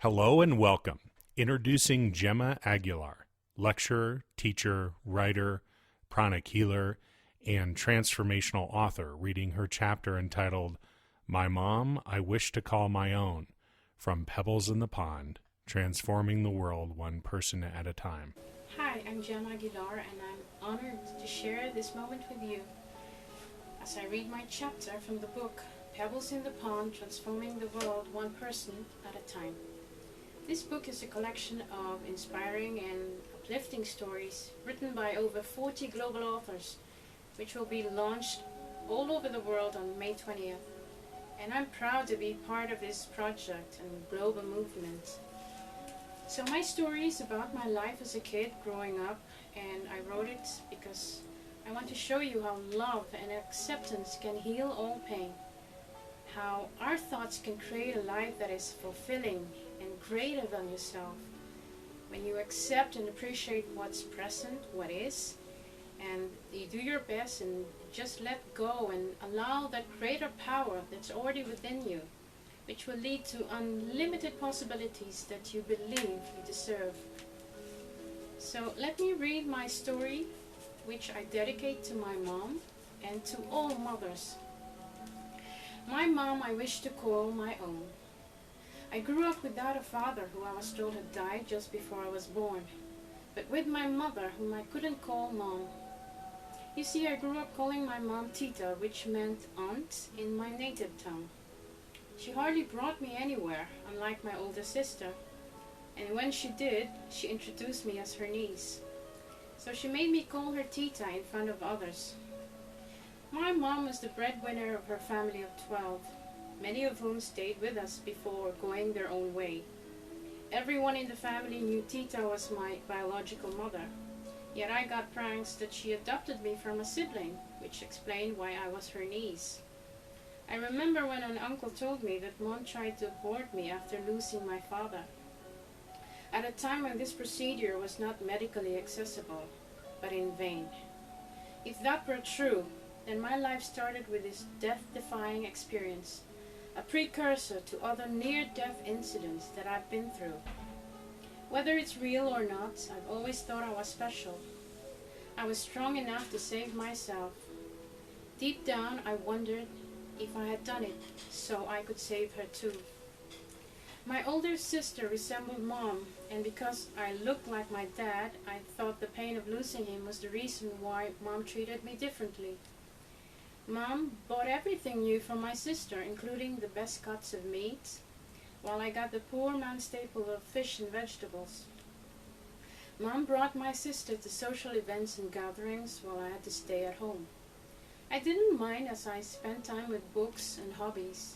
Hello and welcome. Introducing Gemma Aguilar, lecturer, teacher, writer, pranic healer, and transformational author, reading her chapter entitled My Mom I Wish to Call My Own, from Pebbles in the Pond, Transforming the World One Person at a Time. Hi, I'm Gemma Aguilar, and I'm honored to share this moment with you as I read my chapter from the book Pebbles in the Pond, Transforming the World One Person at a Time. This book is a collection of inspiring and uplifting stories written by over 40 global authors, which will be launched all over the world on May 20th. And I'm proud to be part of this project and global movement. So my story is about my life as a kid growing up, and I wrote it because I want to show you how love and acceptance can heal all pain. How our thoughts can create a life that is fulfilling and greater than yourself. When you accept and appreciate what's present, what is, and you do your best and just let go and allow that greater power that's already within you, which will lead to unlimited possibilities that you believe you deserve. So let me read my story, which I dedicate to my mom and to all mothers. My mom I wish to call my own. I grew up without a father who I was told had died just before I was born, but with my mother whom I couldn't call mom. You see, I grew up calling my mom Tita, which meant aunt in my native tongue. She hardly brought me anywhere, unlike my older sister, and when she did, she introduced me as her niece. So she made me call her Tita in front of others. My mom was the breadwinner of her family of 12, many of whom stayed with us before going their own way. Everyone in the family knew Tita was my biological mother, yet I got pranks that she adopted me from a sibling, which explained why I was her niece. I remember when an uncle told me that mom tried to abort me after losing my father. At a time when this procedure was not medically accessible, but in vain. If that were true, then my life started with this death-defying experience, a precursor to other near-death incidents that I've been through. Whether it's real or not, I've always thought I was special. I was strong enough to save myself. Deep down, I wondered if I had done it so I could save her too. My older sister resembled mom, and because I looked like my dad, I thought the pain of losing him was the reason why mom treated me differently. Mom bought everything new for my sister, including the best cuts of meat, while I got the poor man's staple of fish and vegetables. Mom brought my sister to social events and gatherings while I had to stay at home. I didn't mind as I spent time with books and hobbies.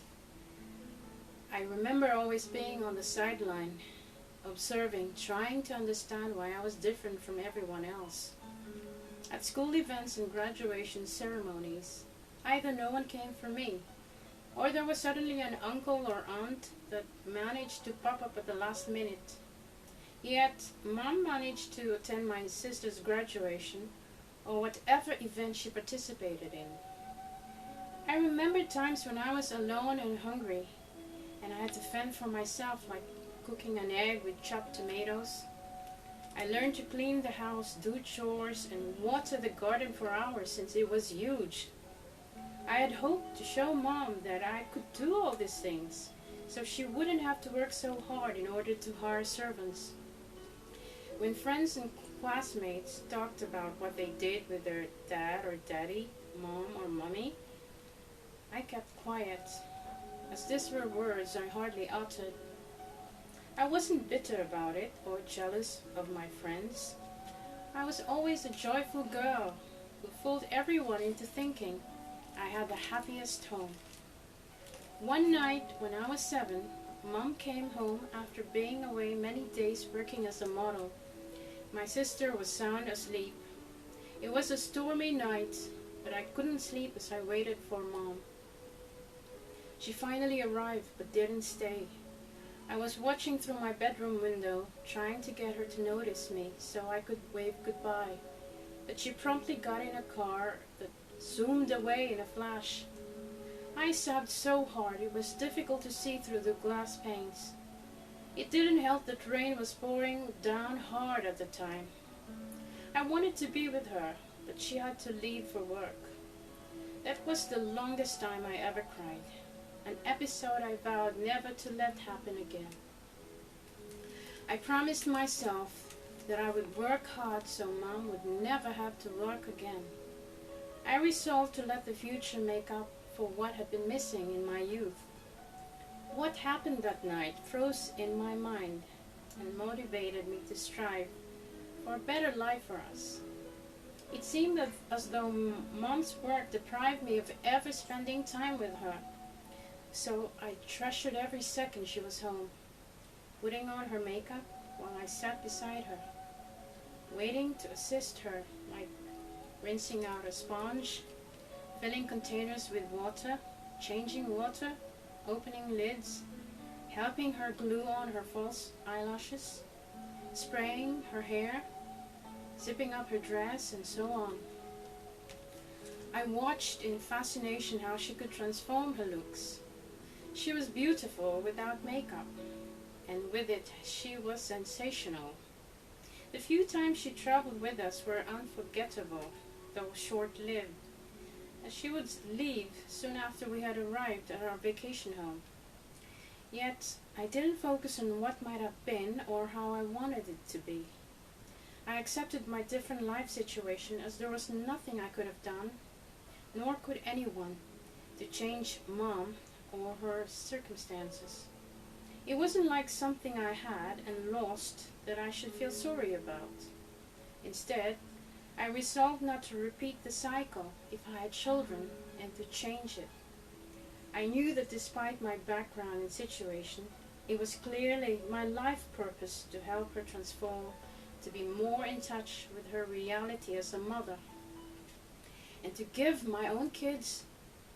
I remember always being on the sideline, observing, trying to understand why I was different from everyone else. At school events and graduation ceremonies, either no one came for me, or there was suddenly an uncle or aunt that managed to pop up at the last minute. Yet, mom managed to attend my sister's graduation, or whatever event she participated in. I remember times when I was alone and hungry, and I had to fend for myself, like cooking an egg with chopped tomatoes. I learned to clean the house, do chores, and water the garden for hours since it was huge. I had hoped to show mom that I could do all these things, so she wouldn't have to work so hard in order to hire servants. When friends and classmates talked about what they did with their dad or daddy, mom or mommy, I kept quiet, as these were words I hardly uttered. I wasn't bitter about it or jealous of my friends. I was always a joyful girl who fooled everyone into thinking I had the happiest home. One night when I was 7, Mom came home after being away many days working as a model. My sister was sound asleep. It was a stormy night, but I couldn't sleep as I waited for Mom. She finally arrived but didn't stay. I was watching through my bedroom window, trying to get her to notice me so I could wave goodbye. But she promptly got in a car that zoomed away in a flash. I sobbed so hard it was difficult to see through the glass panes. It didn't help that rain was pouring down hard at the time. I wanted to be with her, but she had to leave for work. That was the longest time I ever cried. An episode I vowed never to let happen again. I promised myself that I would work hard so Mom would never have to work again. I resolved to let the future make up for what had been missing in my youth. What happened that night froze in my mind and motivated me to strive for a better life for us. It seemed as though Mom's work deprived me of ever spending time with her, so I treasured every second she was home, putting on her makeup while I sat beside her, waiting to assist her, like rinsing out a sponge, filling containers with water, changing water, opening lids, helping her glue on her false eyelashes, spraying her hair, zipping up her dress, and so on. I watched in fascination how she could transform her looks. She was beautiful without makeup, and with it she was sensational. The few times she traveled with us were unforgettable, though short-lived, as she would leave soon after we had arrived at our vacation home. Yet I didn't focus on what might have been or how I wanted it to be. I accepted my different life situation as there was nothing I could have done, nor could anyone, to change Mom or her circumstances. It wasn't like something I had and lost that I should feel sorry about. Instead, I resolved not to repeat the cycle if I had children and to change it. I knew that despite my background and situation, it was clearly my life purpose to help her transform, to be more in touch with her reality as a mother, and to give my own kids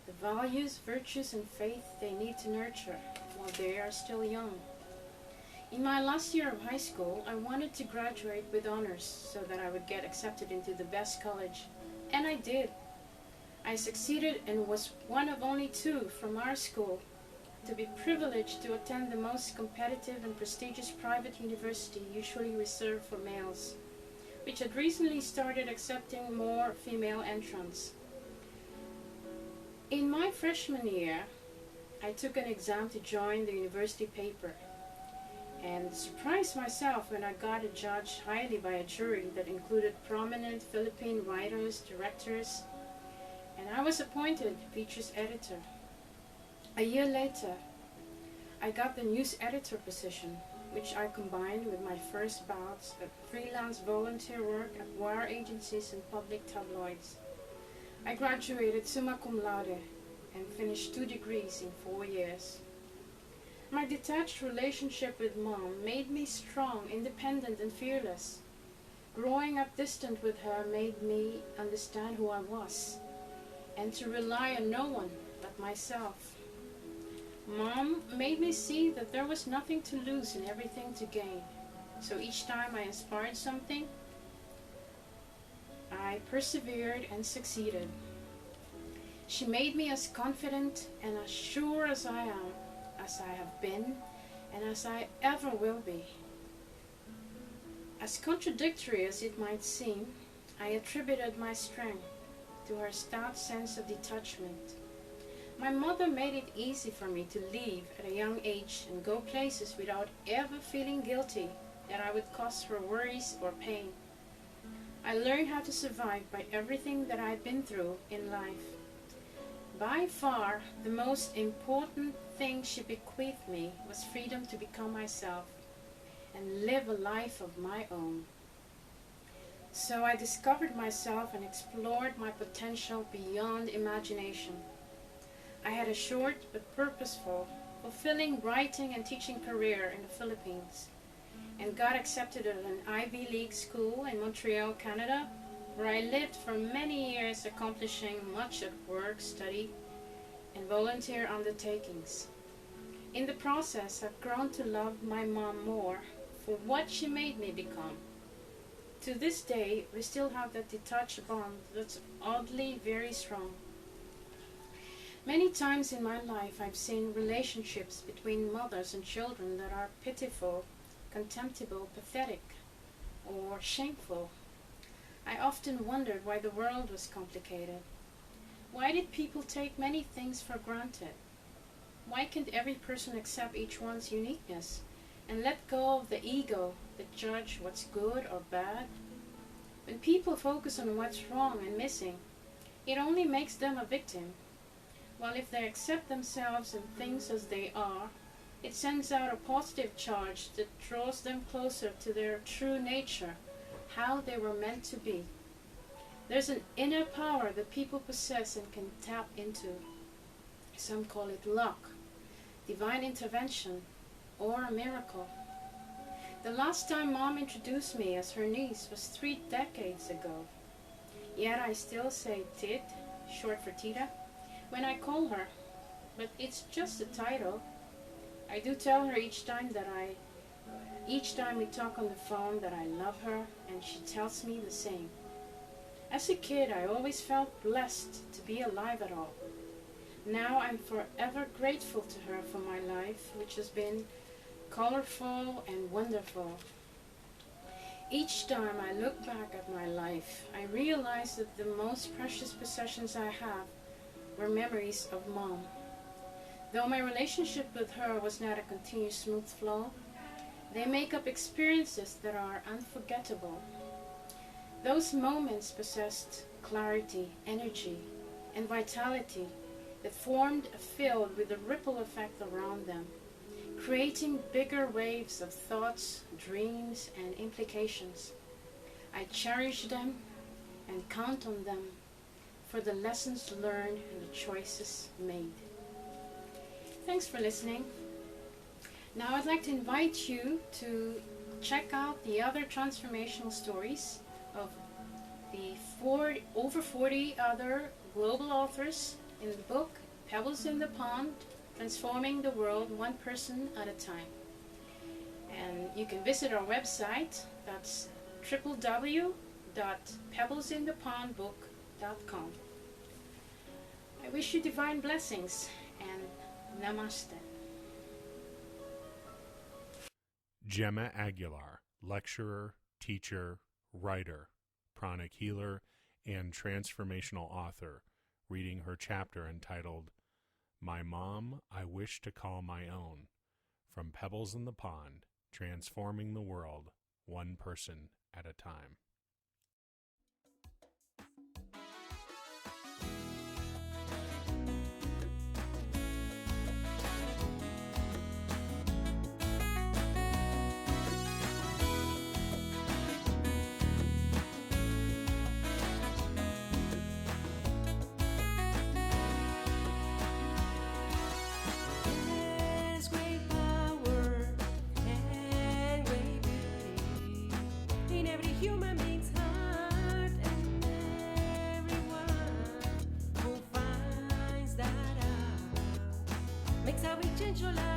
the values, virtues, and faith they need to nurture while they are still young. In my last year of high school, I wanted to graduate with honors so that I would get accepted into the best college, and I did. I succeeded and was one of only 2 from our school to be privileged to attend the most competitive and prestigious private university usually reserved for males, which had recently started accepting more female entrants. In my freshman year, I took an exam to join the university paper, and surprised myself when I got judged highly by a jury that included prominent Philippine writers, directors, and I was appointed features editor. A year later, I got the news editor position, which I combined with my first bouts of freelance volunteer work at wire agencies and public tabloids. I graduated summa cum laude and finished 2 degrees in 4 years. My detached relationship with Mom made me strong, independent, and fearless. Growing up distant with her made me understand who I was, and to rely on no one but myself. Mom made me see that there was nothing to lose and everything to gain. So each time I aspired something, I persevered and succeeded. She made me as confident and as sure as I am, as I have been, and as I ever will be. As contradictory as it might seem, I attributed my strength to her stout sense of detachment. My mother made it easy for me to leave at a young age and go places without ever feeling guilty that I would cause her worries or pain. I learned how to survive by everything that I'd been through in life. By far, the most important thing she bequeathed me was freedom to become myself and live a life of my own. So I discovered myself and explored my potential beyond imagination. I had a short but purposeful, fulfilling writing and teaching career in the Philippines, and got accepted at an Ivy League school in Montreal, Canada, where I lived for many years, accomplishing much at work, study, and volunteer undertakings. In the process, I've grown to love my mom more for what she made me become. To this day, we still have that detached bond that's oddly very strong. Many times in my life I've seen relationships between mothers and children that are pitiful, contemptible, pathetic, or shameful. I often wondered why the world was complicated. Why did people take many things for granted? Why can't every person accept each one's uniqueness and let go of the ego that judge what's good or bad? When people focus on what's wrong and missing, it only makes them a victim. While if they accept themselves and things as they are, it sends out a positive charge that draws them closer to their true nature, how they were meant to be. There's an inner power that people possess and can tap into. Some call it luck, divine intervention, or a miracle. The last time Mom introduced me as her niece was 3 decades ago. Yet I still say Tit, short for Tita, when I call her, but it's just a title. I do tell her each time we talk on the phone that I love her, and she tells me the same. As a kid, I always felt blessed to be alive at all. Now I'm forever grateful to her for my life, which has been colorful and wonderful. Each time I look back at my life, I realize that the most precious possessions I have were memories of Mom. Though my relationship with her was not a continuous smooth flow, they make up experiences that are unforgettable. Those moments possessed clarity, energy, and vitality that formed a field with a ripple effect around them, creating bigger waves of thoughts, dreams, and implications. I cherish them and count on them for the lessons learned and the choices made. Thanks for listening. Now I'd like to invite you to check out the other transformational stories of the over 40 other global authors in the book Pebbles in the Pond, Transforming the World One Person at a Time. And you can visit our website, that's www.pebblesinthepondbook.com. I wish you divine blessings and namaste. Gemma Aguilar, lecturer, teacher, writer, pranic healer, and transformational author, reading her chapter entitled My Mom I Wish to Call My Own, from Pebbles in the Pond, Transforming the World, One Person at a Time. Makes our change your life.